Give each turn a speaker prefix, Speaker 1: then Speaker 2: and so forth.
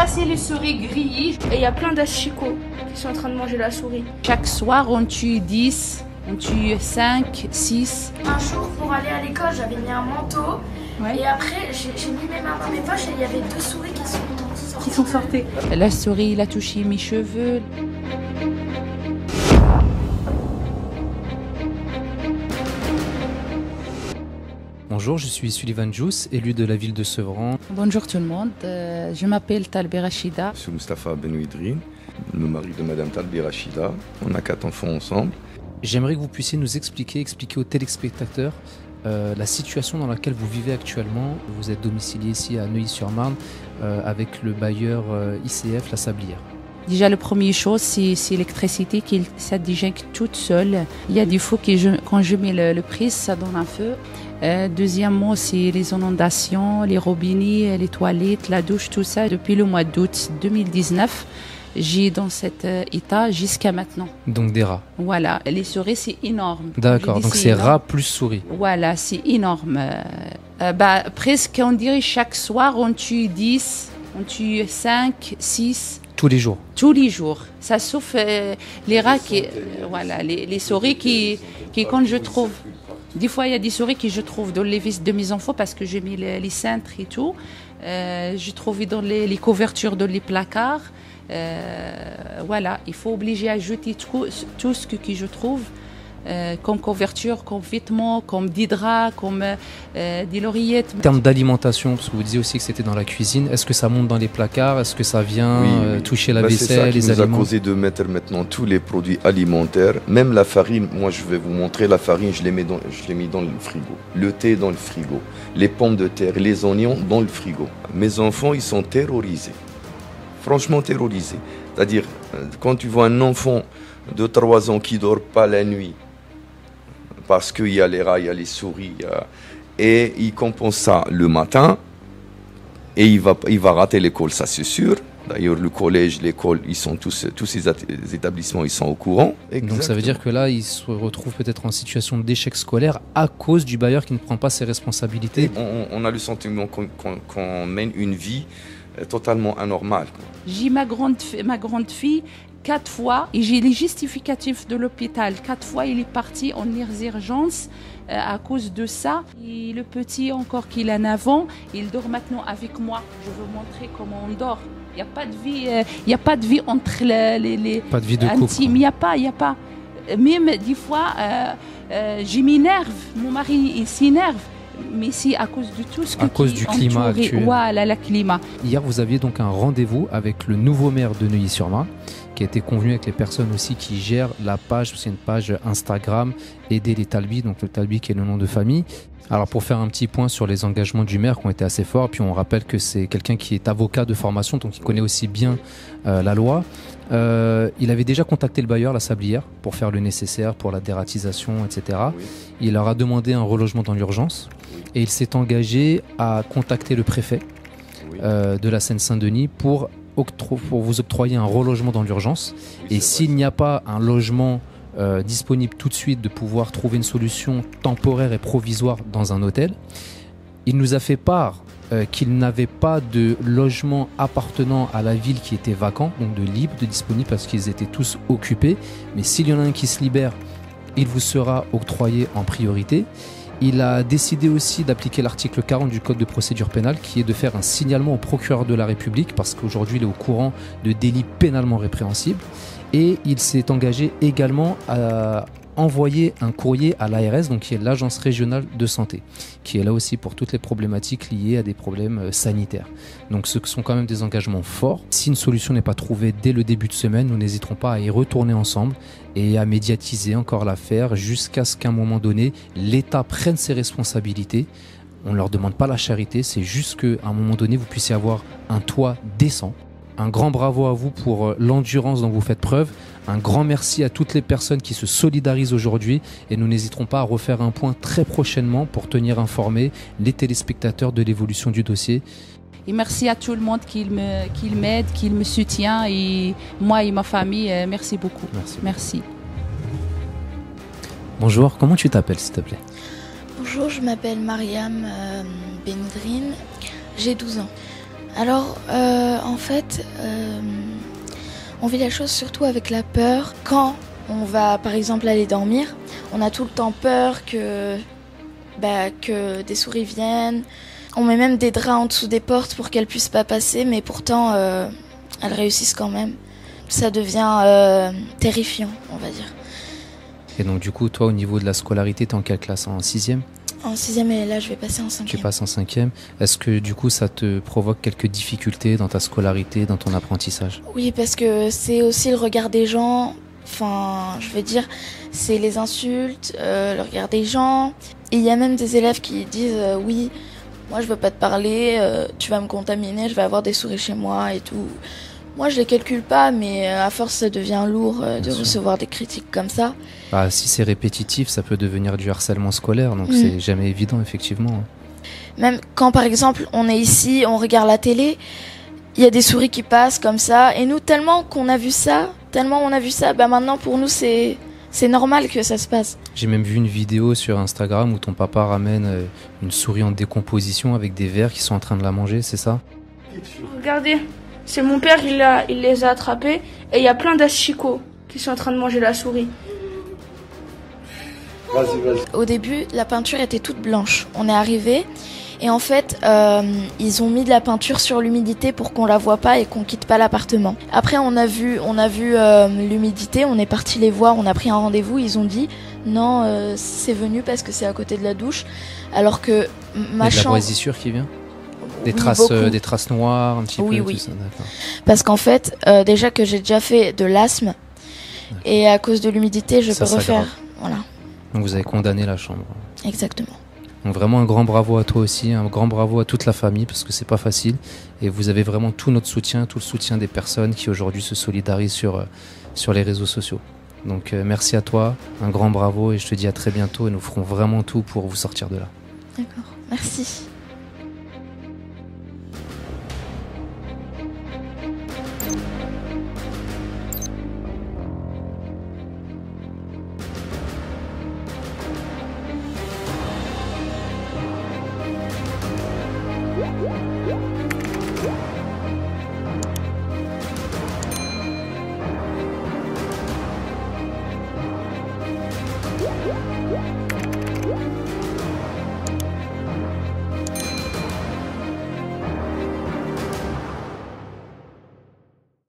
Speaker 1: Ça, c'est les souris grillées. Et il y a plein d'asticots qui sont en train de manger la souris. Chaque soir, on tue 10, on tue 5, 6. Un jour, pour aller à l'école, j'avais mis un manteau. Ouais. Et après, j'ai mis mes mains dans mes poches et il y avait 2 souris qui sont sorties. La souris, il a touché mes cheveux.
Speaker 2: Bonjour, je suis Sullivan Djous, élu de la ville de Sevran.
Speaker 1: Bonjour tout le monde, je m'appelle Talbi Rachida.
Speaker 3: Je suis Moustapha Benouidrine, le mari de Madame Talbi Rachida. On a 4 enfants ensemble.
Speaker 2: J'aimerais que vous puissiez nous expliquer aux téléspectateurs la situation dans laquelle vous vivez actuellement. Vous êtes domicilié ici à Neuilly-sur-Marne avec le bailleur ICF La Sablière.
Speaker 1: Déjà, la première chose, c'est l'électricité qui s'injecte toute seule. Il y a des fois que quand je mets le prise, ça donne un feu. Deuxièmement, c'est les inondations, les robinets, les toilettes, la douche, tout ça. Depuis le mois d'août 2019, j'ai dans cet état jusqu'à maintenant.
Speaker 2: Donc des rats.
Speaker 1: Voilà, les souris, c'est énorme.
Speaker 2: D'accord, donc c'est rats plus souris.
Speaker 1: Voilà, c'est énorme. Presque, on dirait chaque soir, on tue 10, on tue 5, 6.
Speaker 2: Tous les jours.
Speaker 1: Tous les jours. Ça sauf les rats voilà, les souris qui quand je trouve. Des fois, il y a des souris que je trouve dans les vis de mes enfants parce que j'ai mis les cintres et tout. Je trouve dans les couvertures, dans les placards. Voilà, il faut obliger à jeter tout ce que je trouve. Comme couverture, comme vêtements, comme des draps, comme des lauriettes.
Speaker 2: En termes d'alimentation, parce que vous disiez aussi que c'était dans la cuisine, est-ce que ça monte dans les placards? Est-ce que ça vient toucher la vaisselle, les aliments?
Speaker 3: C'est ça qui nous a causé de mettre maintenant tous les produits alimentaires, même la farine. Moi, je vais vous montrer la farine, je l'ai mis dans le frigo. Le thé dans le frigo. Les pommes de terre, les oignons dans le frigo. Mes enfants, ils sont terrorisés. Franchement terrorisés. C'est-à-dire, quand tu vois un enfant de 3 ans qui ne dort pas la nuit, parce qu'il y a les rats, il y a les souris, et il compense ça le matin, et il va rater l'école, ça c'est sûr. D'ailleurs, le collège, l'école, tous ces établissements, ils sont au courant.
Speaker 2: Exactement. Donc ça veut dire que là, ils se retrouvent peut-être en situation d'échec scolaire à cause du bailleur qui ne prend pas ses responsabilités.
Speaker 3: On a le sentiment qu'on mène une vie totalement anormale.
Speaker 1: J'ai ma grande fille, 4 fois, et j'ai les justificatifs de l'hôpital. 4 fois, il est parti en urgence à cause de ça. Et le petit, encore qu'il est en avant, il dort maintenant avec moi. Je veux montrer comment on dort. Il n'y a pas de vie, il y a pas de vie entre les
Speaker 2: pas de vie de couple.
Speaker 1: Intimes. Il n'y a pas. Même des fois, je m'énerve. Mon mari, il s'énerve. Mais c'est à cause de tout ce que...
Speaker 2: À cause du climat actuel.
Speaker 1: Voilà, le climat.
Speaker 2: Hier, vous aviez donc un rendez-vous avec le nouveau maire de Neuilly-sur-Marne, qui a été convenu avec les personnes aussi qui gèrent la page, c'est une page Instagram, Aider les Talbi, donc le Talbi qui est le nom de famille. Alors pour faire un petit point sur les engagements du maire qui ont été assez forts, puis on rappelle que c'est quelqu'un qui est avocat de formation, donc il connaît aussi bien la loi. Il avait déjà contacté le bailleur, La Sablière, pour faire le nécessaire pour la dératisation, etc. Oui. Il leur a demandé un relogement dans l'urgence et il s'est engagé à contacter le préfet de la Seine-Saint-Denis pour vous octroyer un relogement dans l'urgence. Oui, et s'il n'y a pas un logement disponible tout de suite, de pouvoir trouver une solution temporaire et provisoire dans un hôtel. Il nous a fait part qu'il n'avait pas de logement appartenant à la ville qui était vacant, donc de libre, de disponible parce qu'ils étaient tous occupés. Mais s'il y en a un qui se libère, il vous sera octroyé en priorité. Il a décidé aussi d'appliquer l'article 40 du Code de procédure pénale qui est de faire un signalement au procureur de la République parce qu'aujourd'hui il est au courant de délits pénalement répréhensibles. Et il s'est engagé également à envoyer un courrier à l'ARS, donc qui est l'Agence régionale de santé, qui est là aussi pour toutes les problématiques liées à des problèmes sanitaires. Donc ce sont quand même des engagements forts. Si une solution n'est pas trouvée dès le début de semaine, nous n'hésiterons pas à y retourner ensemble et à médiatiser encore l'affaire jusqu'à ce qu'à un moment donné, l'État prenne ses responsabilités. On ne leur demande pas la charité, c'est juste qu'à un moment donné, vous puissiez avoir un toit décent. Un grand bravo à vous pour l'endurance dont vous faites preuve. Un grand merci à toutes les personnes qui se solidarisent aujourd'hui et nous n'hésiterons pas à refaire un point très prochainement pour tenir informés les téléspectateurs de l'évolution du dossier.
Speaker 1: Et merci à tout le monde qui m'aide, qui me soutient et moi et ma famille, merci beaucoup. Merci.
Speaker 2: Bonjour, comment tu t'appelles s'il te plaît?
Speaker 4: Bonjour, je m'appelle Mariam Benidrine, j'ai 12 ans. Alors, en fait, on vit la chose surtout avec la peur. Quand on va, par exemple, aller dormir, on a tout le temps peur que des souris viennent. On met même des draps en dessous des portes pour qu'elles puissent pas passer, mais pourtant, elles réussissent quand même. Ça devient terrifiant, on va dire.
Speaker 2: Et donc du coup, toi, au niveau de la scolarité, t'es en quelle classe? En 6e?
Speaker 4: En 6e, et là, je vais passer en 5e.
Speaker 2: Tu passes en 5e. Est-ce que du coup, ça te provoque quelques difficultés dans ta scolarité, dans ton apprentissage?
Speaker 4: Oui, parce que c'est aussi le regard des gens. Enfin, je veux dire, c'est les insultes, le regard des gens. Et il y a même des élèves qui disent oui, moi je veux pas te parler, tu vas me contaminer, je vais avoir des souris chez moi et tout. Moi je les calcule pas, mais à force ça devient lourd de recevoir des critiques comme ça.
Speaker 2: Bah, si c'est répétitif, ça peut devenir du harcèlement scolaire, donc c'est jamais évident effectivement.
Speaker 4: Même quand par exemple on est ici, on regarde la télé, il y a des souris qui passent comme ça, et nous tellement on a vu ça, bah maintenant pour nous c'est normal que ça se passe.
Speaker 2: J'ai même vu une vidéo sur Instagram où ton papa ramène une souris en décomposition avec des vers qui sont en train de la manger, c'est ça?
Speaker 5: Regardez, c'est mon père, il les a attrapés et il y a plein d'asticots qui sont en train de manger la souris.
Speaker 4: Au début, la peinture était toute blanche. On est arrivé et en fait, ils ont mis de la peinture sur l'humidité pour qu'on la voit pas et qu'on quitte pas l'appartement. Après, on a vu l'humidité, on est parti les voir, on a pris un rendez-vous. Ils ont dit non, c'est venu parce que c'est à côté de la douche, alors que ma chambre.
Speaker 2: De la moisissure qui vient. Des traces noires, un petit peu.
Speaker 4: Oui.
Speaker 2: Tout ça, d'accord.
Speaker 4: Parce qu'en fait, déjà que j'ai déjà fait de l'asthme et à cause de l'humidité, je peux refaire. Voilà.
Speaker 2: Donc vous avez condamné la chambre.
Speaker 4: Exactement.
Speaker 2: Donc vraiment un grand bravo à toi aussi, un grand bravo à toute la famille parce que c'est pas facile et vous avez vraiment tout notre soutien, tout le soutien des personnes qui aujourd'hui se solidarisent sur les réseaux sociaux. Donc merci à toi, un grand bravo et je te dis à très bientôt et nous ferons vraiment tout pour vous sortir de là.
Speaker 4: D'accord, merci.